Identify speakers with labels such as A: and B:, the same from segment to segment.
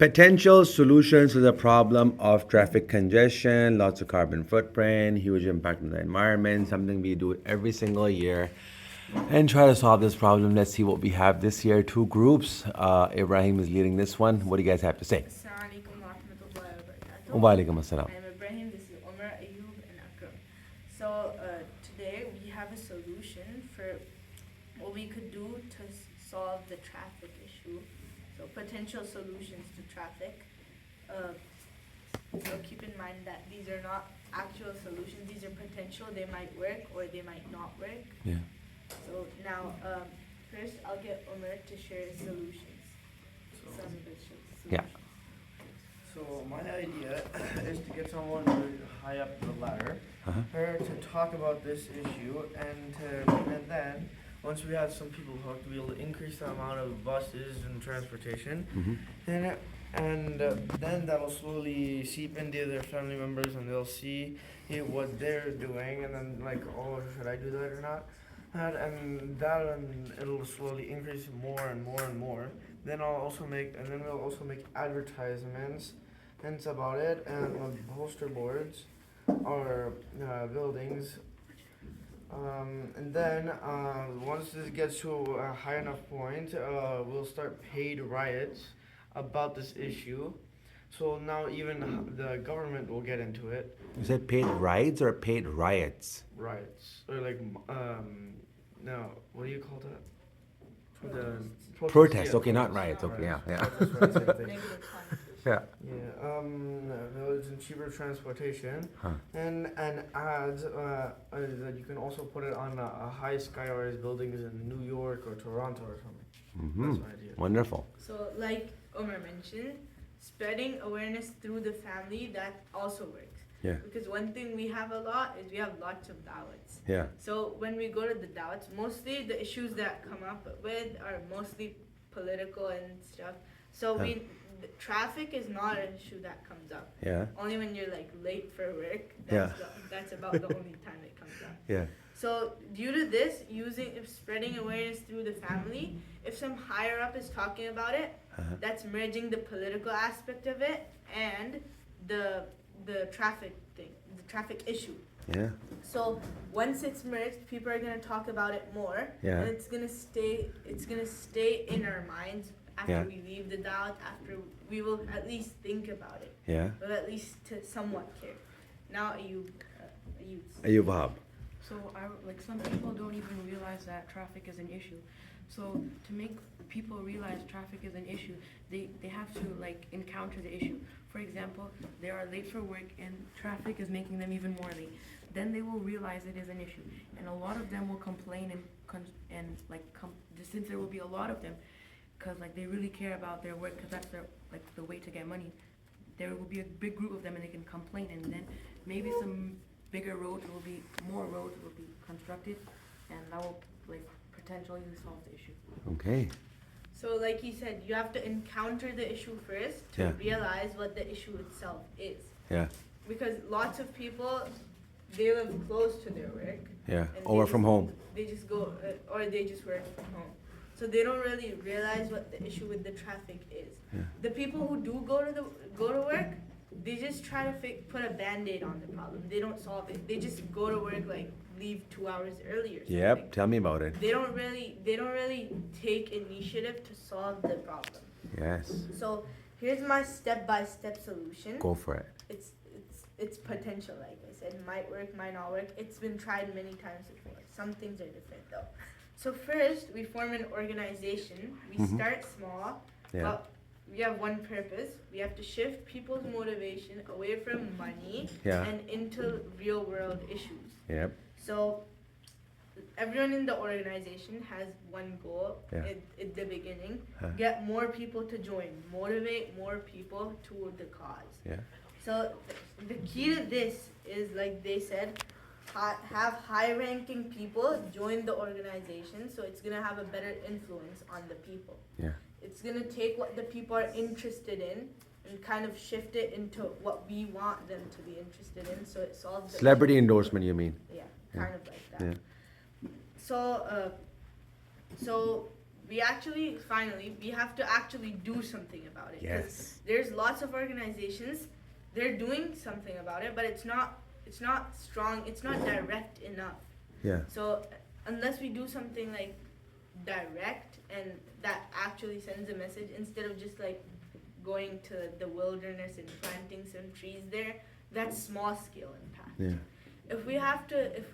A: Potential solutions to the problem of traffic congestion, lots of carbon footprint, huge impact on the environment, something we do every single year and try to solve this problem. Let's see what we have this year. Two groups. Ibrahim is leading this one. What do you guys have to say?
B: Assalamualaikum warahmatullahi wabarakatuh.
A: Walaikum assalam.
B: I'm Ibrahim, this is Omar, Ayub, and Akram. So today we have a solution for what we could do to solve the traffic issue. So potential solutions to traffic. So keep in mind that these are not actual solutions. These are potential. They might work or they might not work.
A: Yeah.
B: So now, first I'll get Omar to share his solutions. Some of his solutions.
A: Yeah.
C: So my idea is to get someone really high up the ladder, her to talk about this issue, and then once we have some people hooked, we'll increase the amount of buses and transportation, and then that'll slowly seep into their family members, and they'll see what they're doing, and then like, oh, should I do that or not? And it'll slowly increase more and more and more. Then we'll also make advertisements about it, and on poster boards or buildings. And then once this gets to a high enough point, we'll start paid riots about this issue. So now even the government will get into it.
A: You said paid rides or paid riots?
C: Riots or like no, what do you call that? The
A: Protest.
C: yeah,
A: Okay, not
C: protest.
A: riots. Okay, yeah, yeah.
C: Protest, right, same thing.
B: Negative connotation.
A: Yeah.
C: Yeah, village and cheaper transportation, and ads that you can also put it on a high skyrise buildings in New York or Toronto or something. That's my idea.
A: Wonderful.
B: So like Omar mentioned, spreading awareness through the family, that also works.
A: Yeah.
B: Because one thing we have a lot is we have lots of dawats.
A: Yeah.
B: So when we go to the dawats, mostly the issues that come up with are mostly political and stuff. So the traffic is not an issue that comes up.
A: Yeah.
B: Only when you're like late for work.
A: Yeah.
B: That's about the only time it comes up.
A: Yeah.
B: So due to this, spreading awareness through the family, if some higher up is talking about it, that's merging the political aspect of it and the traffic thing, the traffic issue.
A: Yeah.
B: So once it's merged, people are gonna talk about it more,
A: Yeah.
B: and it's gonna stay in our minds after we leave the doubt. After we will at least think about it.
A: Yeah.
B: We'll at least to somewhat care. Now you.
A: Ayub Wahab.
D: So, some people don't even realize that traffic is an issue. So, to make people realize traffic is an issue, they have to, encounter the issue. For example, they are late for work and traffic is making them even more late. Then they will realize it is an issue. And a lot of them will complain since there will be a lot of them, because, they really care about their work, because that's their, the way to get money. There will be a big group of them and they can complain, and then maybe more roads will be constructed, and that will potentially solve the issue.
A: Okay.
B: So like he said, you have to encounter the issue first to realize what the issue itself is.
A: Yeah.
B: Because lots of people, they live close to their work.
A: Yeah.
B: and
A: Or from home.
B: They just go, or they just work from home. So they don't really realize what the issue with the traffic is.
A: Yeah.
B: The people who do go to work, they just try to put a band-aid on the problem. They don't solve it. They just go to work, leave 2 hours earlier.
A: Yep. Tell me about it.
B: They don't really take initiative to solve the problem.
A: Yes.
B: So here's my step-by-step solution.
A: Go for it.
B: It's potential, like I said. Might work, might not work. It's been tried many times before. Some things are different though. So first, we form an organization. We start small, but we have one purpose. We have to shift people's motivation away from money and into real-world issues.
A: Yep.
B: So everyone in the organization has one goal at the beginning. Get more people to join. Motivate more people toward the cause.
A: Yeah.
B: So the key to this is, like they said, have high-ranking people join the organization, so it's going to have a better influence on the people.
A: Yeah.
B: It's going to take what the people are interested in and kind of shift it into what we want them to be interested in, so it solves the
A: Celebrity
B: issue.
A: endorsement, you mean?
B: Yeah, kind of like that.
A: Yeah.
B: So we actually finally we have to actually do something about it. 'Cause
A: Yes.
B: there's lots of organizations, they're doing something about it, but it's not strong. It's not direct enough.
A: Yeah.
B: So unless we do something like direct and that actually sends a message instead of just like going to the wilderness and planting some trees there, that's small scale impact.
A: Yeah.
B: If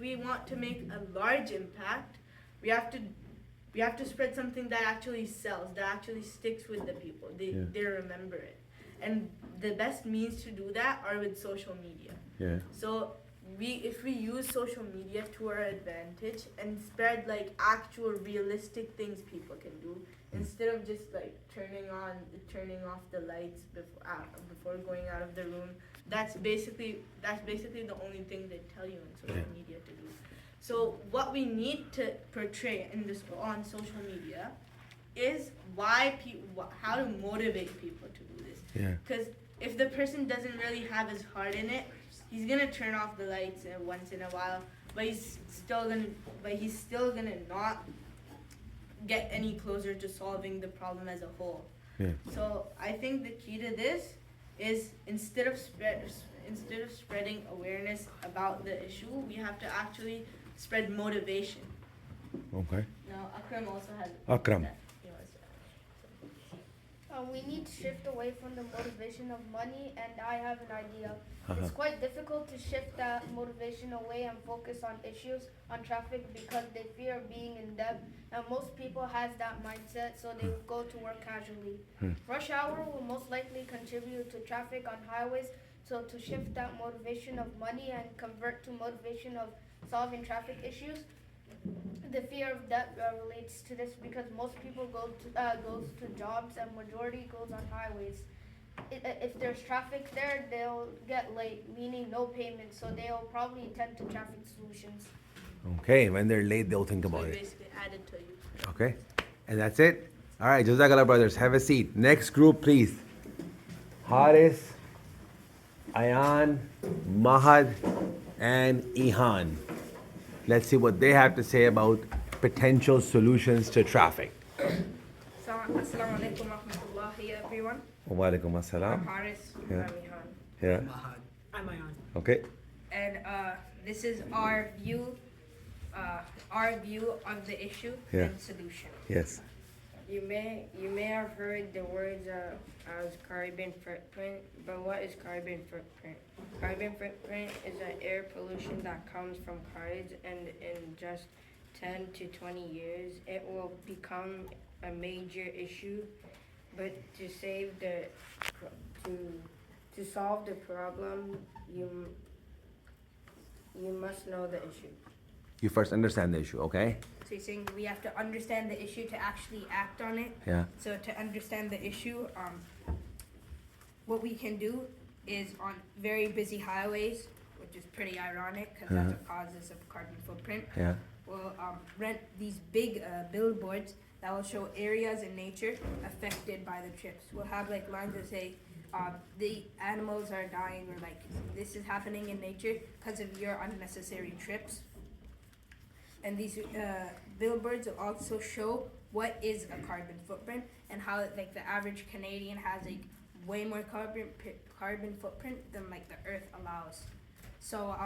B: we want to make a large impact, we have to spread something that actually sells, that actually sticks with the people. They remember it. And the best means to do that are with social media.
A: Yeah.
B: So if we use social media to our advantage and spread like actual realistic things people can do instead of just like turning off the lights before going out of the room, that's basically the only thing they tell you on social media to do. So what we need to portray on social media is how to motivate people to do this.
A: Yeah.
B: Because if the person doesn't really have his heart in it, he's gonna turn off the lights once in a while, but he's still gonna not get any closer to solving the problem as a whole.
A: Yeah.
B: So I think the key to this is instead of spreading awareness about the issue, we have to actually spread motivation.
A: Okay.
B: Now Akram also has.
A: Akram.
B: that he wants to add.
E: We need to shift away from the motivation of money, and I have an idea.
A: Uh-huh.
E: It's quite difficult to shift that motivation away and focus on issues on traffic because they fear being in debt, and most people has that mindset, so they go to work casually. Rush hour will most likely contribute to traffic on highways, so to shift that motivation of money and convert to motivation of solving traffic issues, the fear of debt relates to this because most people goes to jobs and majority goes on highways. If there's traffic there, they'll get late, meaning no payment, so they'll probably attend to traffic solutions.
A: Okay. When they're late, they'll think
B: So
A: about
B: we
A: it.
B: basically added to you.
A: Okay. And that's it. All right, Jazakallah brothers, have a seat. Next group, please. Haris, Ayan, Mahad, and Ihan. Let's see what they have to say about potential solutions to traffic.
F: Assalamu alaikum warahmatullahi everyone.
A: Wa alaikum
F: I'm
A: assalam.
F: Haris.
A: Yeah.
F: I'm Ihan.
A: Yeah.
F: I'm Ayan.
A: Okay.
F: And this is our view of the issue
A: Yeah.
F: and solution.
A: Yes.
F: You may have heard the words as carbon footprint, but what is carbon footprint? Carbon footprint is an air pollution that comes from cars, and in just 10 to 20 years, it will become a major issue. But to solve the problem, you must know the issue.
A: You first understand the issue, okay?
F: So you're saying we have to understand the issue to actually act on it.
A: Yeah.
F: So to understand the issue, what we can do is on very busy highways, which is pretty ironic because that's what causes a carbon footprint.
A: Yeah.
F: We'll rent these big billboards that will show areas in nature affected by the trips. We'll have like lines that say, the animals are dying, or like this is happening in nature because of your unnecessary trips. And these billboards will also show what is a carbon footprint and how like the average Canadian has like way more carbon footprint than like the Earth allows. So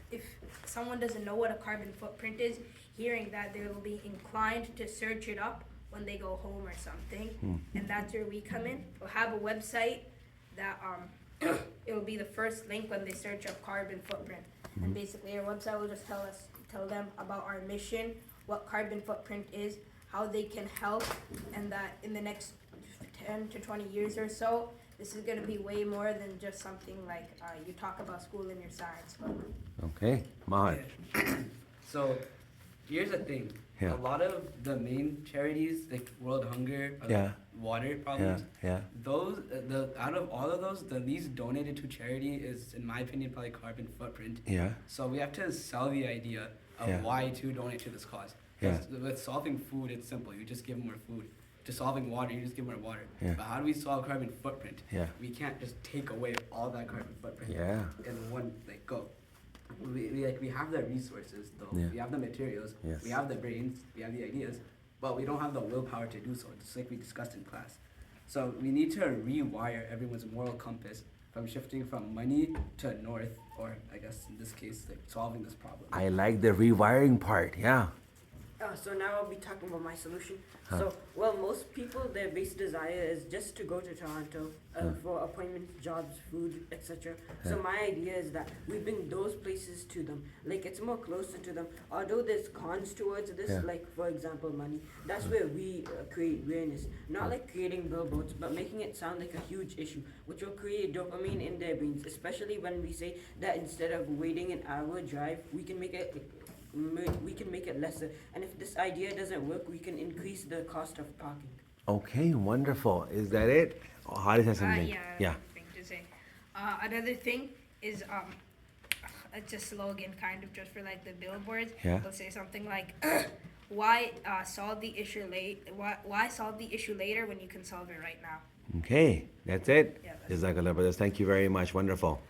F: if someone doesn't know what a carbon footprint is, hearing that they will be inclined to search it up when they go home or something, and that's where we come in. We'll have a website that it'll be the first link when they search up carbon footprint, and basically our website will just tell them about our mission, what carbon footprint is, how they can help, and that in the next 10 to 20 years or so, this is going to be way more than just something like you talk about school in your science book.
A: Okay. Mahad.
G: So, here's the thing.
A: Yeah.
G: A lot of the main charities, like World Hunger, or
A: Yeah.
G: water
A: Yeah.
G: problems,
A: Yeah.
G: those, out of all of those, the least donated to charity is, in my opinion, probably carbon footprint.
A: Yeah.
G: So we have to sell the idea of
A: Yeah.
G: why to donate to this cause. 'Cause with solving food, it's simple. You just give them more food. To solving water, you just give more water.
A: Yeah.
G: But how do we solve carbon footprint?
A: Yeah.
G: We can't just take away all that carbon footprint
A: Yeah.
G: in one go. We have the resources though.
A: Yeah.
G: We have the materials.
A: Yes.
G: We have the brains. We have the ideas. but we don't have the willpower to do so, just like we discussed in class. So we need to rewire everyone's moral compass from shifting from money to north, or I guess in this case, like solving this problem.
A: I like the rewiring part. Yeah.
H: So now I'll be talking about my solution. So, well, most people, their base desire is just to go to Toronto for appointments, jobs, food, etc. So my idea is that we bring those places to them. Like, it's more closer to them. Although there's cons towards this,
A: Yeah.
H: like, for example, money. That's where we create awareness. Not like creating billboards, but making it sound like a huge issue, which will create dopamine in their brains, especially when we say that instead of waiting an hour drive, we can make it lesser. And if this idea doesn't work, we can increase the cost of parking.
A: Okay, wonderful. Is that it? Oh, Haris has something.
F: Yeah,
A: Yeah.
F: thing to say. Another thing is it's a slogan kind of just for like the billboards.
A: Yeah.
F: They'll say something like, "Why solve the issue late? Why solve the issue later when you can solve it right now?"
A: Okay, that's it.
F: Yeah, that's
A: Jazakallah brothers. Thank you very much. Wonderful.